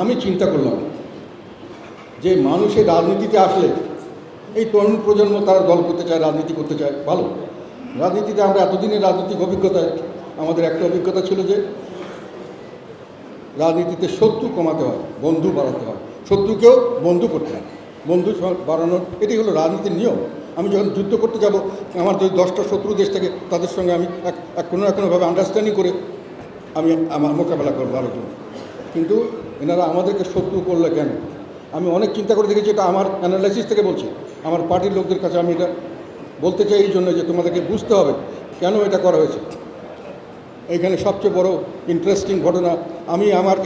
আমি চিন্তা করলাম যে মানুষের রাজনীতিতে আসলে এই তরুণ প্রজন্ম তারা দল করতে চায়, রাজনীতি করতে চায়, ভালো। রাজনীতিতে আমরা এতদিনের রাজনৈতিক অভিজ্ঞতায় আমাদের একটা অভিজ্ঞতা ছিল যে রাজনীতিতে শত্রু কমাতে হয়, বন্ধু বাড়াতে হয়, শত্রুকেও বন্ধু করতে হয়, বন্ধু বাড়ানোর এটাই হলো রাজনীতির নিয়ম। আমি যখন যুদ্ধ করতে যাব, আমার যদি 10টা শত্রু দেশ থাকে তাদের সঙ্গে আমি কোনো না কোনোভাবে আন্ডারস্ট্যান্ডিং করে আমি আমার মোকাবেলা করবো আলোচনা। কিন্তু এনারা আমাদেরকে শত্রু করলে কেন? আমি অনেক চিন্তা করে দেখেছি, এটা আমার অ্যানালাইসিস থেকে বলছি, আমার পার্টির লোকদের কাছে আমি এটা বলতে চাই এই জন্য যে তোমাদেরকে বুঝতে হবে কেন এটা করা হয়েছে। এইখানে সবচেয়ে বড় ইন্টারেস্টিং ঘটনা,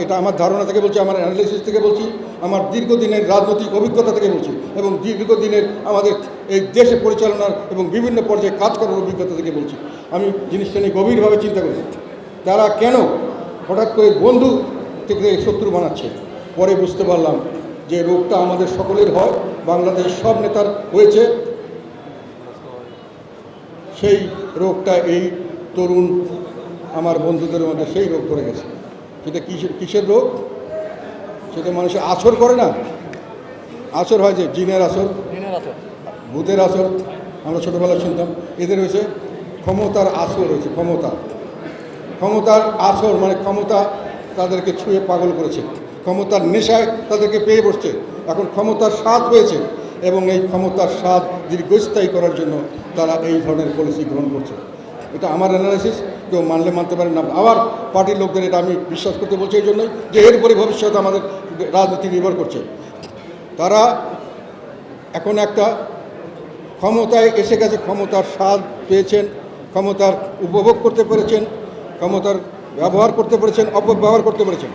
এটা আমার ধারণা থেকে বলছি, আমার অ্যানালাইসিস থেকে বলছি, আমার দীর্ঘদিনের রাজনৈতিক অভিজ্ঞতা থেকে বলছি, এবং দীর্ঘদিনের আমাদের এই দেশে পরিচালনার এবং বিভিন্ন পর্যায়ে কাজ করার অভিজ্ঞতা থেকে বলছি। আমি জিনিসটা নিয়ে গভীরভাবে চিন্তা করছি, তারা কেন হঠাৎ করে বন্ধু থেকে শত্রু বানাচ্ছে। পরে বুঝতে পারলাম যে রোগটা আমাদের সকলের হয়, বাংলাদেশের সব নেতার হয়েছে। সেই রোগটা এই তরুণ আমার বন্ধুদের মধ্যে সেই রোগ ধরে গেছে। সেটা কিসের রোগ? সেটা মানুষের আছর করে না, আছর হয় যে জিনের আছর, ভূতের আছর, আমরা ছোটোবেলায় শুনতাম। এদের হয়েছে ক্ষমতার আছর, হয়েছে ক্ষমতার আছর, মানে ক্ষমতা তাদেরকে ছুঁয়ে পাগল করেছে, ক্ষমতার নেশায় তাদেরকে পেয়ে বসছে। এখন ক্ষমতার স্বাদ হয়েছে এবং এই ক্ষমতার স্বাদ দীর্ঘস্থায়ী করার জন্য তারা এই ধরনের পলিসি গ্রহণ করছে। এটা আমার অ্যানালাইসিস, কেউ মানলে মানতে পারেন না। আবার পার্টির লোকদের এটা আমি বিশ্বাস করতে বলছি এই জন্যই যে এর উপরে ভবিষ্যৎ আমাদের রাজনীতি নির্ভর করছে। তারা এখন একটা ক্ষমতায় এসে গেছে, ক্ষমতার স্বাদ পেয়েছেন, ক্ষমতার উপভোগ করতে পেরেছেন, ক্ষমতার ব্যবহার করতে পেরেছেন, অপব্যবহার করতে পেরেছেন,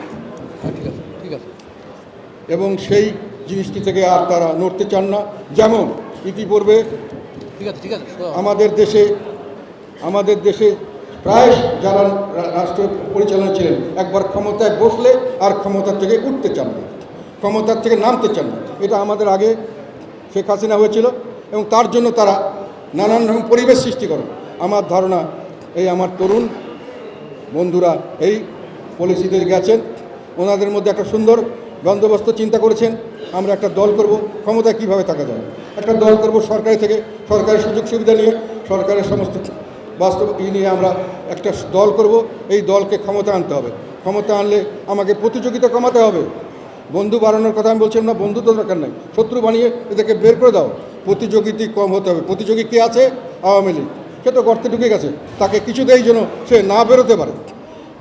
ঠিক আছে, এবং সেই জিনিসটি থেকে আর তারা নড়তে চান না। যেমন ইতিপূর্বে আমাদের দেশে প্রায় যারা রাষ্ট্র পরিচালনা ছিলেন একবার ক্ষমতায় বসলে আর ক্ষমতার থেকে উঠতে চান না, ক্ষমতার থেকে নামতে চান না। এটা আমাদের আগে শেখ হাসিনা হয়েছিল এবং তার জন্য তারা নানান রকম পরিবেশ সৃষ্টি করেন। আমার ধারণা এই আমার তরুণ বন্ধুরা এই পলিসিতে গেছেন, ওনাদের মধ্যে একটা সুন্দর বন্দোবস্ত চিন্তা করেছেন। আমরা একটা দল করব, ক্ষমতায় কীভাবে থাকা যায়, একটা দল করব সরকারি থেকে, সরকারি সুযোগ সুবিধা নিয়ে, সরকারের সমস্ত বাস্তব নিয়ে আমরা একটা দল করব। এই দলকে ক্ষমতা আনতে হবে, ক্ষমতা আনলে আমাকে প্রতিযোগিতা কমাতে হবে। বন্ধু বাড়ানোর কথা আমি বলছিলাম না, বন্ধু তো দরকার নাই, শত্রু বানিয়ে এদেরকে বের করে দাও। প্রতিযোগিতা কম হতে হবে। প্রতিযোগী কে আছে? আওয়ামী লীগ। সে তো গর্তে ঢুকে গেছে, তাকে কিছুতেই যেন সে না বেরোতে পারে,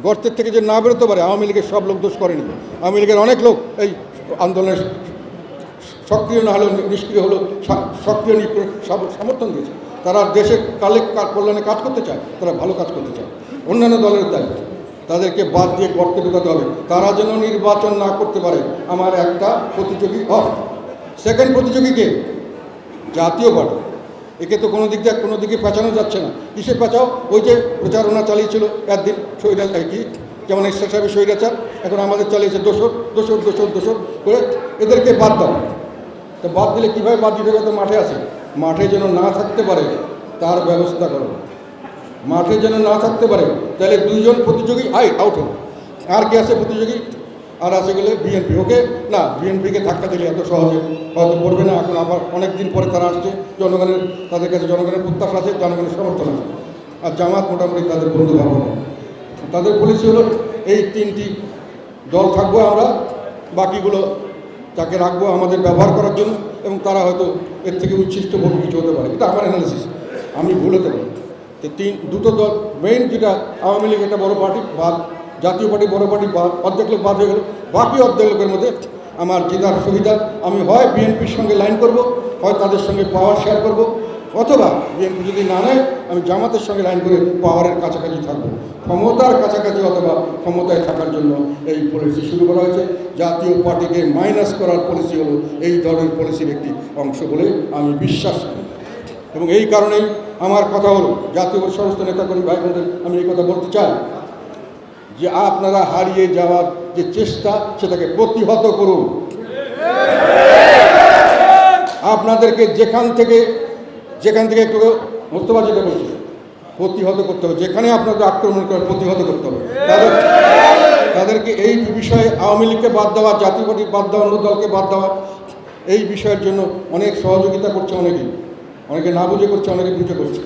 গর্তের থেকে যে না বেরোতে পারে। আওয়ামী লীগের সব লোক দোষ করেনি, আওয়ামী লীগের অনেক লোক এই আন্দোলনের সক্রিয় না হলেও নিষ্ক্রিয় হলেও সক্রিয় সমর্থন দিয়েছে। তারা দেশের কল্যাণে কাজ করতে চায়, তারা ভালো কাজ করতে চায়। অন্যান্য দলের দায়িত্ব তাদেরকে বাদ দিয়ে গর্তে ঢুকাতে হবে, তারা যেন নির্বাচন না করতে পারে। আমার একটা প্রতিযোগী অফ। সেকেন্ড প্রতিযোগীকে জাতীয় পার্টি, একে তো কোনো দিকে পেঁচানো যাচ্ছে না। কিসে পেঁচাও? ওই যে প্রচারণা চালিয়েছিল একদিন কি যেমন এক্সট্রা সাহেবের স্বৈরাচার, এখন আমাদের চালিয়েছে দোসর করে এদেরকে বাদ দাও। তো বাদ দিলে কীভাবে বাদ দিতে হবে? তো মাঠে আছে, মাঠে যেন না থাকতে পারে তার ব্যবস্থা করো, মাঠে যেন না থাকতে পারে। তাহলে দুইজন প্রতিযোগী আউট হল। আর কে আছে প্রতিযোগী? আর আছে গেলে বিএনপি। ওকে না, বিএনপিকে ধাক্কা দিলে এত সহজে হয়তো পড়বে না। এখন আবার অনেক দিন পরে তারা আসছে, তাদের কাছে জনগণের প্রত্যাশা আছে, জনগণের সমর্থন আছে। আর জামাত মোটামুটি তাদের বন্ধু ভাবো না। তাদের পলিসি হলো এই 3টি দল থাকবো আমরা, বাকিগুলো তাকে রাখবো আমাদের ব্যবহার করার জন্য, এবং তারা হয়তো এর থেকে উচ্ছিষ্ট বহু কিছু হতে পারে। এটা আমার অ্যানালিসিস, আমি ভুল হতে পারি। তো দুটো দল মেইন, যেটা আওয়ামী লীগ একটা বড় পার্টি বাদ, জাতীয় পার্টি বড় পার্টি বাদ, অর্ধেক লোক বাদ হয়ে গেল। বাকি অর্ধেক লোকের মধ্যে আমার জেতার সুবিধা, আমি হয় বিএনপির সঙ্গে লাইন করব, হয় তাদের সঙ্গে পাওয়ার শেয়ার করব, অথবা বিএনপি যদি না নেয় আমি জামাতের সঙ্গে লাইন করে পাওয়ারের কাছাকাছি থাকবো, ক্ষমতার কাছাকাছি, অথবা ক্ষমতায় থাকার জন্য এই পলিসি শুরু করা হয়েছে। জাতীয় পার্টিকে মাইনাস করার পলিসি হলো এই ধরনের পলিসির একটি অংশ বলে আমি বিশ্বাস করি। এবং এই কারণেই আমার কথা হলো, জাতীয় সমস্ত নেতাকর্মী ভাই বোনদের আমি এই কথা বলতে চাই যে আপনারা হারিয়ে যাওয়ার যে চেষ্টা, সেটাকে প্রতিহত করুন। আপনাদেরকে যেখান থেকে একটু মোস্তফা যেটা বলছি, প্রতিহত করতে হবে। যেখানে আপনাদের আক্রমণ করে প্রতিহত করতে হবে, তাদেরকে এই বিষয়ে আওয়ামী লীগকে বাদ দেওয়া, জাতীয় পার্টি বাদ দেওয়া, অন্য দলকে বাদ দেওয়া, এই বিষয়ের জন্য অনেক সহযোগিতা করছে, অনেকে না বুঝে করছে, অনেকে বুঝে করছে।